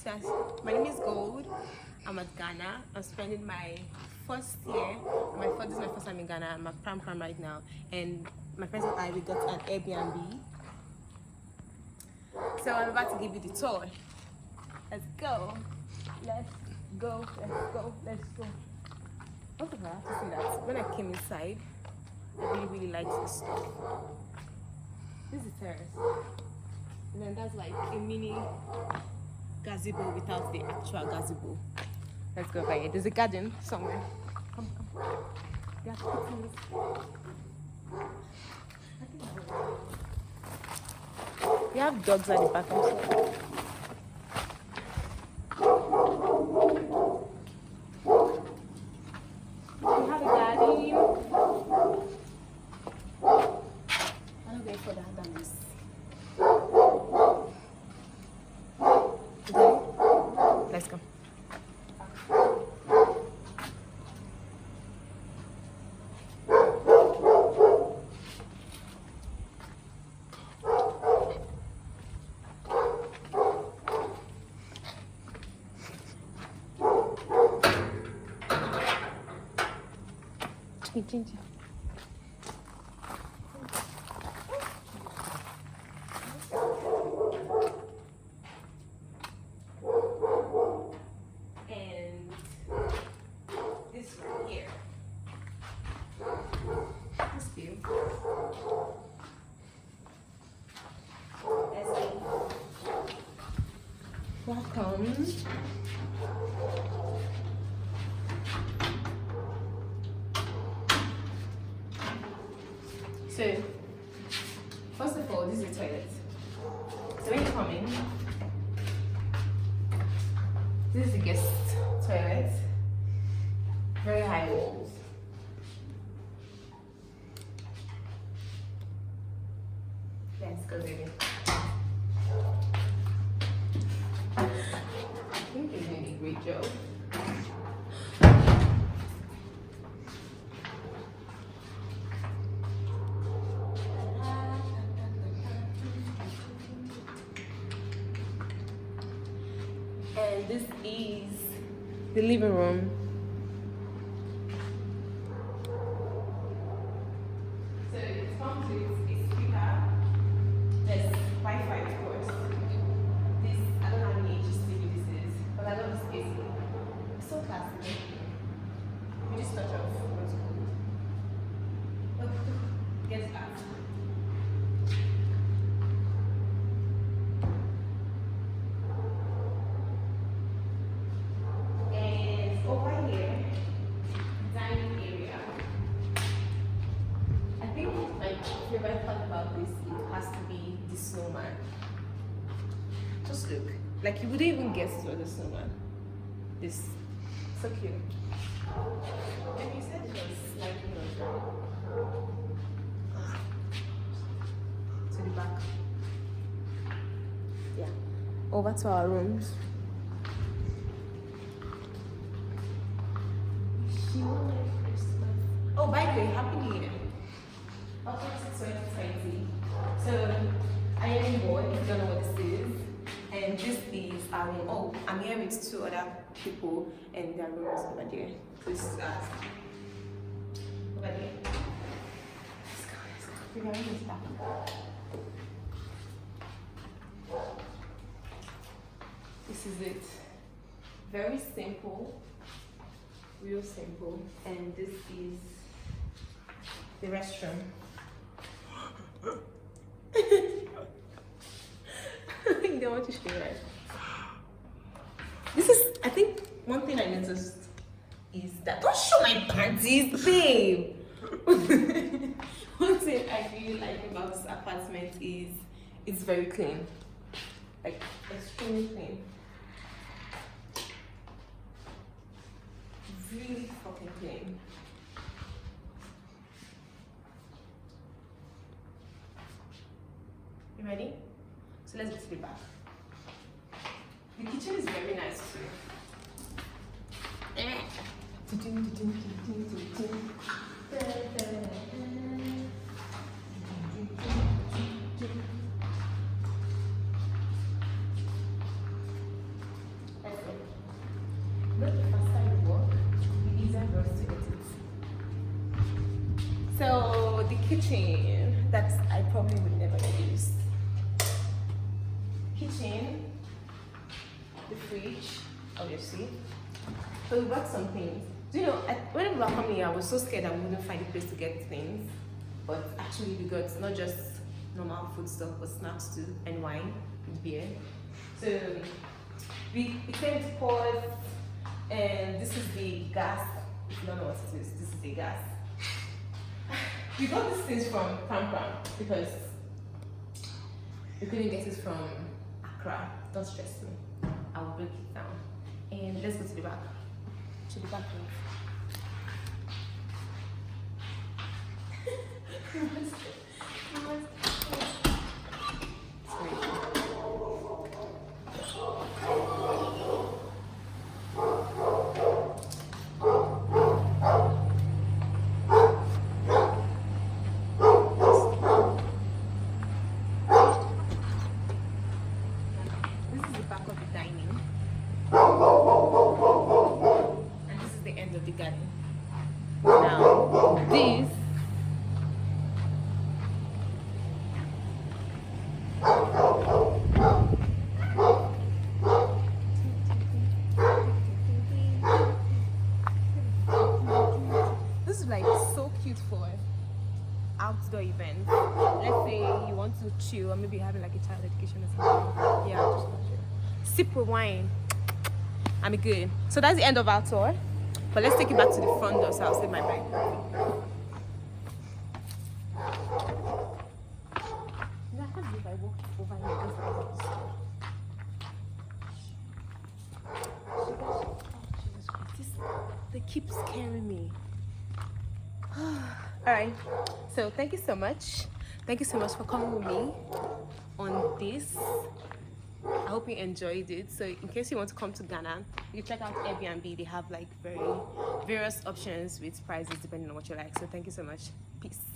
sisters. My name is Gold. I'm at Ghana. I'm spending my first year. This is my first time in Ghana. I'm at Pram right now, and my friends and I we got an Airbnb. So I'm about to give you the tour. Let's go. Let's go. Let's go. Let's go. What if I have to see that? When I came inside, I really liked this stuff. This is the terrace. And then that's like a mini gazebo without the actual gazebo. Let's go over here. There's a garden somewhere. Come. There are kittens. We have dogs at the back also. We have a garden. I'm not going for that than this. Let's go. Change. Welcome. So, first of all, this is the toilet. So when you come in, this is the guest toilet. Very high walls. Let's go, baby. I think they're doing a great job. And this is the living room. So it comes with a speaker. There's Wi-Fi, of course. This, I don't know how many inches TV this is, but I love the space. It's so classy. We just touch off what's cool. Oh, get that. Over here, dining area. I think my favorite part about this, it has to be the snowman. Just look, like you wouldn't even guess it was a snowman. This, so cute. And you said it was slightly larger. To the back. Yeah. Over to our rooms. Oh, by the way, Happy New Year. Welcome to 2020. So, I am bored, if you don't know what this is. And this is our room. Oh, I'm here with two other people, and their room is over there. So, this is us. Over there. Let's go. We're going to start. This is it. Very simple. Real simple, and this is the restroom. I don't want to show you that. This is, I think, one thing I noticed is that don't show my panties, babe. One thing I really like about this apartment is it's very clean, like extremely clean. Really fucking clean. You ready? So let's get to the back. The kitchen is very nice too. kitchen that I probably would never use. Kitchen, the fridge, obviously. So we bought some things. Do you know, when we were coming here, I was so scared I wouldn't find a place to get things. But actually we got not just normal food stuff, but snacks too, and wine with beer. So we came to pause, and this is the gas. If you don't know what it is, this is the gas. We got these things from Pram because we couldn't get it from Accra. Don't stress me. I will break it down. And let's go to the back. To the back. And this is the end of the garden. Now, this is like so cute for outdoor events. Let's say you want to chill, or maybe having like a child education or something. Yeah, just sip with wine. I'm good. So that's the end of our tour. But let's take it back to the front door so I'll save my bike. I can't believe I walked over here just like this. Jesus Christ, they keep scaring me. Alright, so thank you so much. Thank you so much for coming with me on this. I hope you enjoyed it. So in case you want to come to Ghana, you can check out AirBnB. They have like various options with prices depending on what you like. So thank you so much. Peace.